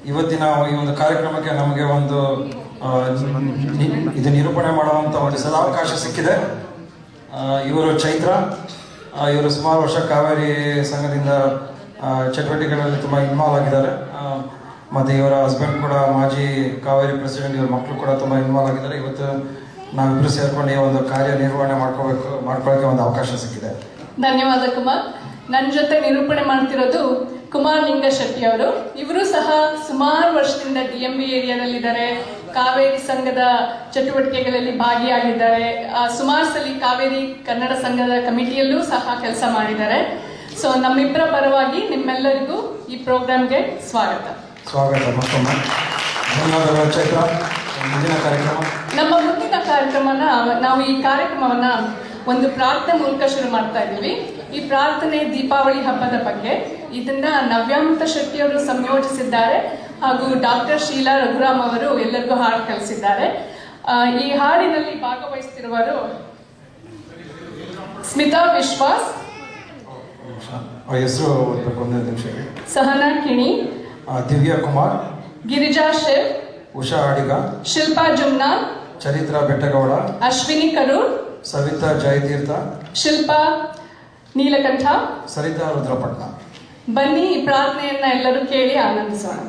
ಇವತ್ತಿನ ಈ ಒಂದು ಕಾರ್ಯಕ್ರಮಕ್ಕೆ ನಮಗೆ ಒಂದು ಇದು ನಿರೂಪಣೆ ಮಾಡುವಂಥ ಒಂದು ಸದಾವಕಾಶ ಸಿಕ್ಕಿದೆ. ಇವರು ಚೈತ್ರ, ಇವರು ಸುಮಾರು ವರ್ಷ ಕಾವೇರಿ ಸಂಘದಿಂದ ಚಟುವಟಿಕೆಗಳಲ್ಲಿ ತುಂಬ ಇನ್ವಾಲ್ವ್ ಆಗಿದ್ದಾರೆ. ಮತ್ತು ಇವರ ಹಸ್ಬೆಂಡ್ ಕೂಡ ಮಾಜಿ ಕಾವೇರಿ ಪ್ರೆಸಿಡೆಂಟ್, ಇವರ ಮಕ್ಕಳು ಕೂಡ ತುಂಬ ಇನ್ವಾಲ್ವ್ ಆಗಿದ್ದಾರೆ. ಇವತ್ತು ನಾವಿಬ್ಬರು ಸೇರ್ಕೊಂಡು ಈ ಒಂದು ಕಾರ್ಯನಿರ್ವಹಣೆ ಮಾಡ್ಕೊಳ್ಳೋಕ್ಕೆ ಒಂದು ಅವಕಾಶ ಸಿಕ್ಕಿದೆ. ಧನ್ಯವಾದ ಕುಮಾರ್. ನನ್ನ ಜೊತೆ ನಿರೂಪಣೆ ಮಾಡ್ತಿರೋದು ಕುಮಾರ್ ಲಿಂಗಶೆಟ್ಟಿ ಅವರು. ಇವರು ಸಹ ಸುಮಾರು ವರ್ಷದಿಂದ DMV ಏರಿಯಾದಲ್ಲಿದ್ದಾರೆ. ಕಾವೇರಿ ಸಂಘದ ಚಟುವಟಿಕೆಗಳಲ್ಲಿ ಭಾಗಿಯಾಗಿದ್ದಾರೆ. ಸುಮಾರು ಸಲ ಕಾವೇರಿ ಕನ್ನಡ ಸಂಘದ ಕಮಿಟಿಯಲ್ಲೂ ಸಹ ಕೆಲಸ ಮಾಡಿದ್ದಾರೆ. ಸೊ ನಮ್ಮಿಬ್ಬರ ಪರವಾಗಿ ನಿಮ್ಮೆಲ್ಲರಿಗೂ ಈ ಪ್ರೋಗ್ರಾಮ್ಗೆ ಸ್ವಾಗತ. ಮತ್ತೊಮ್ಮೆ ಧನ್ಯವಾದಗಳು ಚೈತ್ರ. ಮುಂದಿನ ಕಾರ್ಯಕ್ರಮ, ನಮ್ಮ ಮುಂದಿನ ಕಾರ್ಯಕ್ರಮನ ನಾವು ಈ ಕಾರ್ಯಕ್ರಮವನ್ನ ಒಂದು ಪ್ರಾರ್ಥನೆ ಮೂಲಕ ಶುರು ಮಾಡ್ತಾ ಇದ್ದೀವಿ. ಈ ಪ್ರಾರ್ಥನೆ ದೀಪಾವಳಿ ಹಬ್ಬದ ಬಗ್ಗೆ. ಇದನ್ನ ನವ್ಯಾಮೃತ ಶೆಟ್ಟಿ ಅವರು ಸಂಯೋಜಿಸಿದ್ದಾರೆ ಹಾಗೂ ಡಾಕ್ಟರ್ ಶೀಲಾ ರಘುರಾಮ್ ಅವರು ಎಲ್ಲರಿಗೂ ಹಾಡು ಕಲಿಸಿದ್ದಾರೆ. ಈ ಹಾಡಿನಲ್ಲಿ ಭಾಗವಹಿಸುತ್ತಿರುವರು ಸ್ಮಿತಾ ವಿಶ್ವಾಸ್, ಹೆಸರು ಒಂದೇ ನಿಮಿಷ, ಸಹನಾ ಕಿಣಿ, ದಿವ್ಯಾ ಕುಮಾರ್, ಗಿರಿಜಾ ಶಿವ್, ಉಷಾ ಅಡಿಗ, ಶಿಲ್ಪಾ ಜುಮ್ನಾ, ಚರಿತ್ರಾ ಬೆಟ್ಟಗೌಡ, ಅಶ್ವಿನಿ ಕರೂರ್, ಸವಿತಾ ಜಯತೀರ್ಥ, ಶಿಲ್ಪಾ ನೀಲಕಂಠ, ಸರಿತಾ ರುದ್ರಪಟ್ನ. ಬನ್ನಿ ಈ ಪ್ರಾರ್ಥನೆಯನ್ನ ಎಲ್ಲರೂ ಕೇಳಿ ಆನಂದಿಸೋಣ.